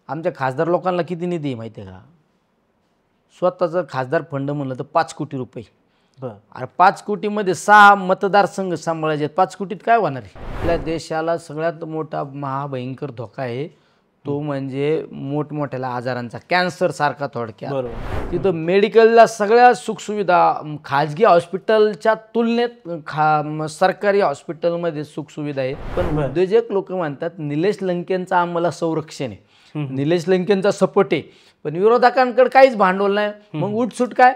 आमच्या खासदार लोकांना किती निधी आहे माहिती आहे का? स्वतःचं खासदार फंड म्हणलं तर 5 कोटी रुपये. अरे 5 कोटीमध्ये 6 मतदारसंघ सांभाळायचे आहेत. 5 कोटीत काय होणार आहे? आपल्या देशाला सगळ्यात मोठा महाभयंकर धोका आहे तो म्हणजे मोठमोठ्या आजारांचा, कॅन्सर सारखा थोडक्यात. तिथं मेडिकलला सगळ्या सुखसुविधा खाजगी हॉस्पिटलच्या तुलनेत सरकारी हॉस्पिटलमध्ये सुखसुविधा आहेत. पण उद्योजक लोक म्हणतात निलेश लंकेंचं आम्हाला संरक्षण आहे, निलेश लंकेंचा सपोर्ट आहे, पण विरोधकांकडे काहीच भांडवल नाही. मग उठसूट काय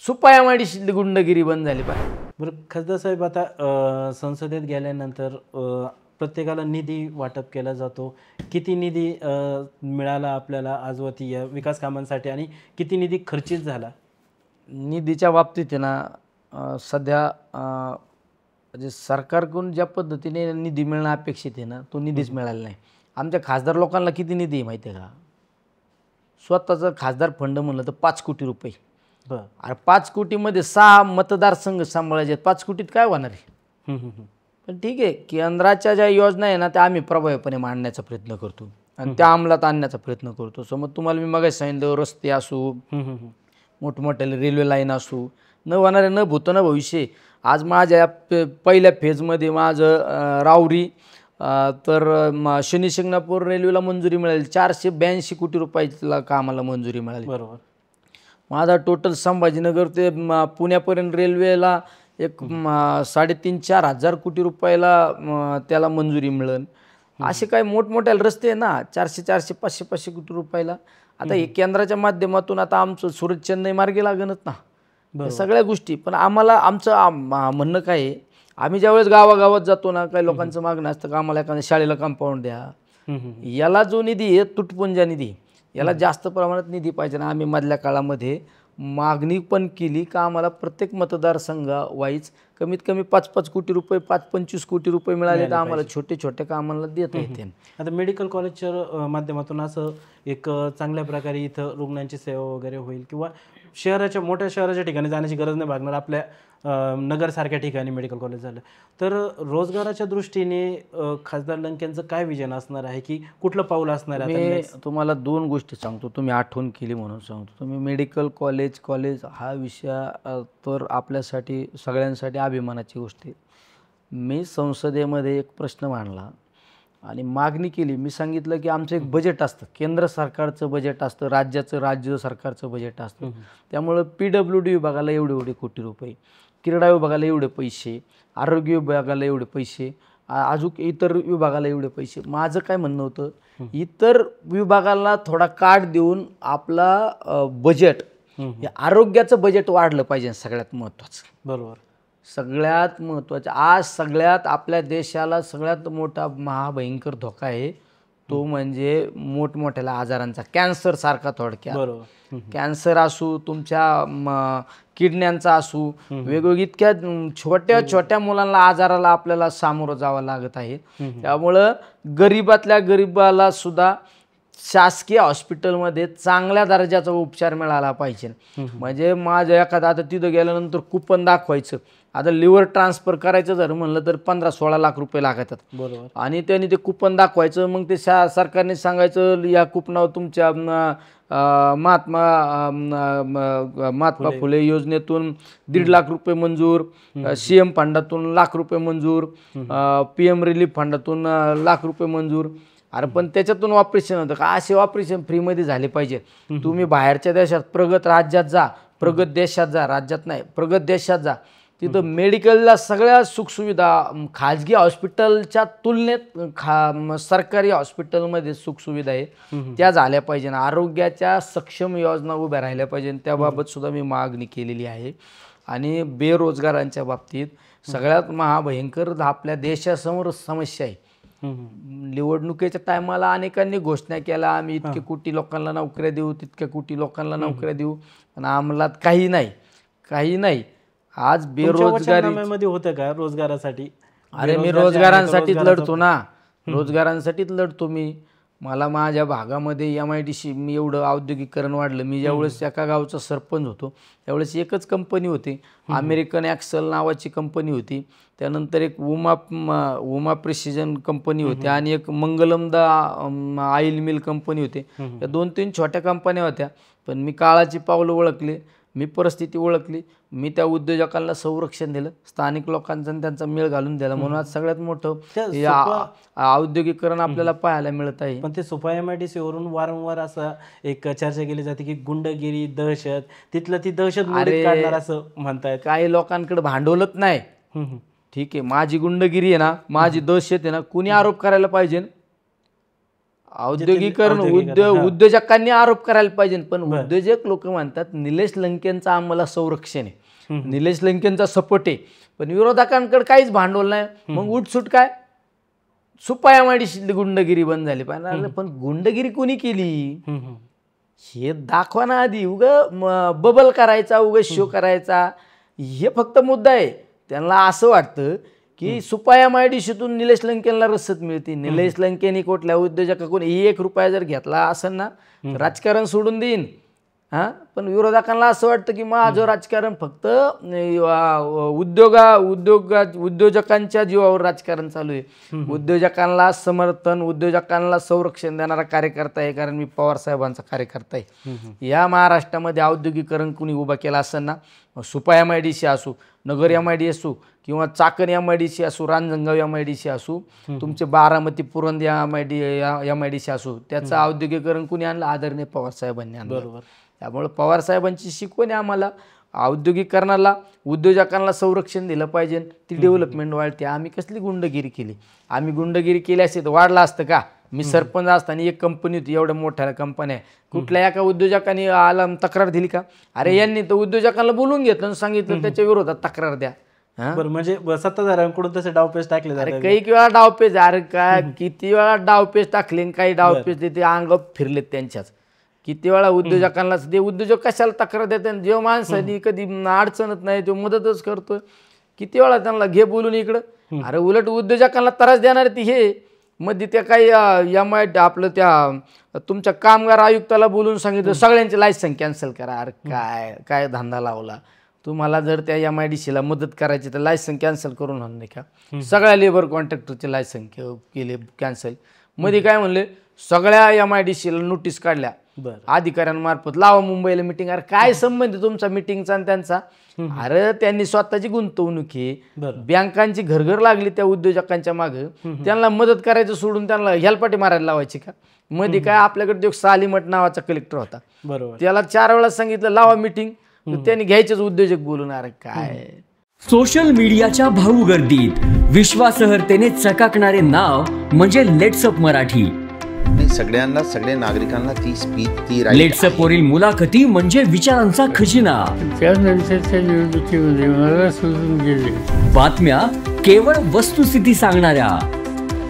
सुपायामाडी गुंडगिरी बंद झाली पाहिजे. बरं खासदार साहेब, आता संसदेत गेल्यानंतर प्रत्येकाला निधी वाटप केला जातो. किती निधी मिळाला आपल्याला आजवती या विकास कामांसाठी आणि किती निधी खर्चित झाला? निधीच्या बाबतीत आहे ना, सध्या म्हणजे सरकारकडून ज्या पद्धतीने निधी मिळणं अपेक्षित आहे ना, तो निधीच मिळाला नाही. आमच्या खासदार लोकांना किती निधी आहे माहिती आहे का? स्वतःचं खासदार फंड म्हणलं तर 5 कोटी रुपये. अरे 5 कोटीमध्ये 6 मतदारसंघ सांभाळायचे आहेत. 5 कोटीत काय होणार आहे? पण ठीक आहे, केंद्राच्या ज्या योजना आहे ना त्या आम्ही प्रभावीपणे मांडण्याचा प्रयत्न करतो आणि त्या अंमलात आणण्याचा प्रयत्न करतो. समज तुम्हाला मी मगाशी सांगितलं, रस्ते असू, मोठमोठ्या रेल्वे लाईन असू, न होणारे न भूत न भविष्य. आज माझ्या पहिल्या फेजमध्ये माझं राऊरी तर शनी शिंगणापूर रेल्वेला मंजुरी मिळाली. 482 कोटी रुपयाला कामाला मंजुरी मिळाली. बरोबर. माझा टोटल संभाजीनगर ते पुण्यापर्यंत रेल्वेला एक 3,500-4,000 हजार कोटी रुपयाला त्याला मंजुरी मिळेल. असे काही मोठमोठ्या रस्ते आहे ना, 400-400, 500-500 कोटी रुपयाला. आता हे केंद्राच्या माध्यमातून आता आमचं सुरत चेन्नई मार्गे लागणच ना सगळ्या गोष्टी. पण आम्हाला आमचं म्हणणं काय आहे, आम्ही ज्यावेळेस गावागावात जातो ना, काही लोकांचं मागणं असतं का आम्हाला एखाद्या शाळेला कंपाऊंड द्या. याला जो निधी आहे तुटपुंजा निधी, याला जास्त प्रमाणात निधी पाहिजे ना. आम्ही मधल्या काळामध्ये मागणी पण केली का आम्हाला प्रत्येक मतदारसंघा वाईज कमीत कमी 5-5 कोटी रुपये, 5-25 कोटी रुपये मिळाले तर आम्हाला छोटे छोटे कामाला देता येते. आता मेडिकल कॉलेजच्या माध्यमातून असं एक चांगल्या प्रकारे इथं रुग्णांची सेवा वगैरे होईल किंवा शहराच्या मोठ्या शहराच्या ठिकाणी जाण्याची गरज नाही भागणार. आपल्या नगरसारख्या ठिकाणी मेडिकल कॉलेज झालं तर रोजगाराच्या दृष्टीने खासदार लंकेंचं काय विजन असणार आहे की कुठलं पाऊल असणार आहे? मी तुम्हाला 2 गोष्टी सांगतो, तुम्ही आठवण केली म्हणून सांगतो. तुम्ही मेडिकल कॉलेज हा विषय तर आपल्यासाठी सगळ्यांसाठी अभिमानाची गोष्ट आहे. मी संसदेमध्ये एक प्रश्न मांडला आणि मागणी केली. मी सांगितलं की आमचं एक बजेट असतं, केंद्र सरकारचं बजेट असतं, राज्य सरकारचं बजेट असतं. त्यामुळं PWD विभागाला एवढे कोटी रुपये, क्रीडा विभागाला एवढे पैसे, आरोग्य विभागाला एवढे पैसे, अजून इतर विभागाला एवढे पैसे. माझं काय म्हणणं होतं, इतर विभागाला थोडा काट देऊन आपला बजेट, आरोग्याचं बजेट वाढलं पाहिजे. सगळ्यात महत्त्वाचं, बरोबर, सगळ्यात महत्त्वाचं आज सगळ्यात आपल्या देशाला सगळ्यात मोठा महाभयंकर धोका आहे तो म्हणजे मोठमोठ्या आजारांचा, कॅन्सर सारखा थोडक्यात. बरोबर. कॅन्सर असू, तुमच्या किडण्यांचा असू, वेगवेगळ्या इतक्या छोट्या छोट्या मुलांना आजाराला आपल्याला सामोरं जावं लागत आहे. त्यामुळं गरीबातल्या गरीबाला सुद्धा शासकीय हॉस्पिटलमध्ये चांगल्या दर्जाचा उपचार मिळाला पाहिजे. म्हणजे माझं एखादा आता तिथं गेल्यानंतर कुपन दाखवायचं, आता लिव्हर ट्रान्सफर करायचं जर म्हणलं तर 15-16 लाख रुपये लागतात. बरोबर. आणि त्यांनी ते कुपन दाखवायचं, मग ते सरकारने सांगायचं या कुपनावर तुमच्या महात्मा फुले योजनेतून 1.5 लाख रुपये मंजूर, CM फंडातून लाख रुपये मंजूर, PM रिलीफ फंडातून लाख रुपये मंजूर. अरे पण त्याच्यातून ऑपरेशन होतं का? असे ऑपरेशन फ्रीमध्ये झाले पाहिजे. तुम्ही बाहेरच्या देशात प्रगत राज्यात जा, प्रगत देशात जा, राज्यात नाही प्रगत देशात जा, तिथं मेडिकलला सगळ्या सुखसुविधा खाजगी हॉस्पिटलच्या तुलनेत सरकारी हॉस्पिटलमध्ये सुखसुविधा आहे त्या झाल्या पाहिजे. आरोग्याच्या सक्षम योजना उभ्या राहिल्या पाहिजे. त्याबाबत सुद्धा मी मागणी केलेली आहे. आणि बेरोजगारांच्या बाबतीत सगळ्यात महाभयंकर आपल्या देशासमोर समस्या आहे. निवडणुकीच्या टायमाला अनेकांनी घोषणा केल्या, आम्ही इतके कोटी लोकांना नोकऱ्या देऊ, तितक्या कोटी लोकांना नोकऱ्या देऊ, पण अंमलात काही नाही. आज बेरोजगारी होतं का रोजगारासाठी? अरे मी रोजगारांसाठीच लढतो ना, रोजगारांसाठीच लढतो मी. मला माझ्या भागामध्ये MIDC मी एवढं औद्योगिकरण वाढलं. मी ज्यावेळेस एका गावचा सरपंच होतो त्यावेळेस एकच कंपनी होती, अमेरिकन ॲक्सल नावाची कंपनी होती. त्यानंतर एक उमा प्रिसिजन कंपनी होती आणि एक मंगलमदा ऑइल मिल कंपनी होती. या 2-3 छोट्या कंपन्या होत्या. पण मी काळाची पावलं ओळखली, मी परिस्थिती ओळखली, मी त्या उद्योजकांना संरक्षण दिलं, स्थानिक लोकांचा त्यांचा मेळ घालून दिला. म्हणून आज सगळ्यात मोठं औद्योगिकरण आपल्याला पाहायला मिळत आहे. पण ते सुपा MIDC वरून वारंवार असं एक चर्चा केली जाते की गुंडगिरी, दहशत, तिथलं ती दहशत मोडीत काढणार असं म्हणतायत. काही लोकांकडे भांडवलच नाही. ठीक आहे, माझी गुंडगिरी आहे ना, माझी दहशत आहे ना, कुणी आरोप करायला पाहिजे? औद्योगिकरण उद्योजकांनी आरोप करायला पाहिजे. पण उद्योजक लोक म्हणतात निलेश लंकेंचं आम्हाला संरक्षण आहे, निलेश लंकेंचा सपोर्ट आहे, पण विरोधकांकडे काहीच भांडवल नाही. मग उठसूट काय सुपा MIDC गुंडगिरी बंद झाली पाहिजे. पण गुंडगिरी कोणी केली हे दाखवा ना आधी. बबल करायचा, शो करायचा हे फक्त मुद्दा आहे. त्यांना असं वाटतं की सुपा MIDCतून निलेश लंकेंना रसद मिळते. निलेश लंकेनी कुठल्या उद्योजकाकडून 1 रुपया जर घेतला असेल ना राजकारण सोडून देईन. पण विरोधकांना असं वाटतं की माझं राजकारण फक्त उद्योजकांच्या जीवावर राजकारण चालू आहे. उद्योजकांना समर्थन, उद्योजकांना संरक्षण देणारा कार्यकर्ता आहे, कारण मी पवार साहेबांचा कार्यकर्ता आहे. या महाराष्ट्रामध्ये औद्योगिकरण कुणी उभा केला असेल ना, सुपा MIDC असो, नगर MIDC असो किंवा चाकण MIDC असो, रांजणगाव MIDC असो, तुमचे बारामती पुरंद MIDC असो, त्याचं औद्योगिकरण कुणी आणलं? आदरणीय पवार साहेबांनी आणलं. बरोबर. त्यामुळे पवार साहेबांची शिकवण आम्हाला औद्योगिकरणाला, उद्योजकांना संरक्षण दिलं पाहिजे, ती डेव्हलपमेंट वाढते. आम्ही कसली गुंडगिरी केली? आम्ही गुंडगिरी केली असते तर वाढला असतं का? मी सरपंच असताना एक कंपनी होती, एवढ्या मोठ्या कंपन्या, कुठल्या एका उद्योजकांनी आला तक्रार दिली का? अरे यांनी तर उद्योजकांना बोलून घेतलं आणि सांगितलं त्याच्या विरोधात तक्रार द्या. म्हणजे सत्ताधाऱ्यांकडून तसे डावपेच टाकले जाते. काही वेळा डावपेच, अरे काय किती वेळा डावपेच टाकले, काही डावपेच ते अंग फिरलेत त्यांच्याच. किती वेळा उद्योजकांना ते उद्योजक कशाला तक्रार देतात? जेव्हा माणसानी कधी अडचणत नाही तो मदतच करतोय. किती वेळा त्यांना घे बोलून इकडं. अरे उलट उद्योजकांना त्रास देणार ती हे मध्ये त्या काही आपलं त्या तुमच्या कामगार आयुक्ताला बोलून सांगितलं सगळ्यांचे लायसन कॅन्सल करा. अरे काय काय धंदा लावला तुम्हाला? जर त्या MIDCला मदत करायची तर लायसन कॅन्सल करून आणले का? सगळ्या लेबर कॉन्ट्रॅक्टरचे लायसन केले कॅन्सल. मध्ये काय म्हणले, सगळ्या MIDCला नोटीस काढल्या अधिकाऱ्यांमार्फत, लावा मुंबईला मिटिंग. अरे काय संबंध तुमचा मिटिंगचा आणि त्यांचा? अरे त्यांनी स्वतःची गुंतवणूक आहे, बँकांची घरघर लागली त्या उद्योजकांच्या मागे, त्यांना मदत करायचं सोडून त्यांना हेलपाटे मारायला लावायची का? मध्ये काय आपल्याकडे एक सालीमठ नावाचा कलेक्टर होता, बरोबर, त्याला 4 वेळा सांगितलं लावा मिटिंग, त्यांनी घ्यायचेच उद्योजक बोलून. अरे काय सोशल मीडियाच्या भाऊ गर्दीत विश्वासार्हतेने चकाकणारे नाव म्हणजे लेट्सअप मराठी. सगळ्यांना, सगळ्या नागरिकांना ती स्पीच, ती लेट्सअप वरील मुलाखती म्हणजे विचारांचा खजिना. त्यानंतरच्या निवडणुकीमध्ये मला सोडून गेले. बातम्या केवळ वस्तुस्थिती सांगणाऱ्या,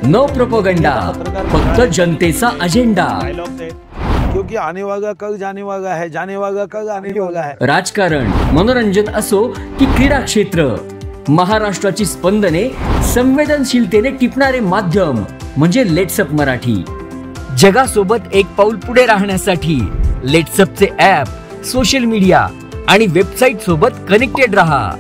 न प्रोपगंडा, फक्त जनतेचा अजेंडा. क्योंकि आने वाला कल जाने वाला है, जाने वाला कल आने वाला है. राजकारण, मनोरंजन असो की क्रीडा क्षेत्र, महाराष्ट्राची स्पंदने संवेदनशीलतेने टिपणारे माध्यम म्हणजे लेट्सअप मराठी. जगासोबत एक पाऊल पुढे राहण्यासाठी लेट्सअपचे ॲप, सोशल मीडिया आणि वेबसाईट सोबत कनेक्टेड रहा.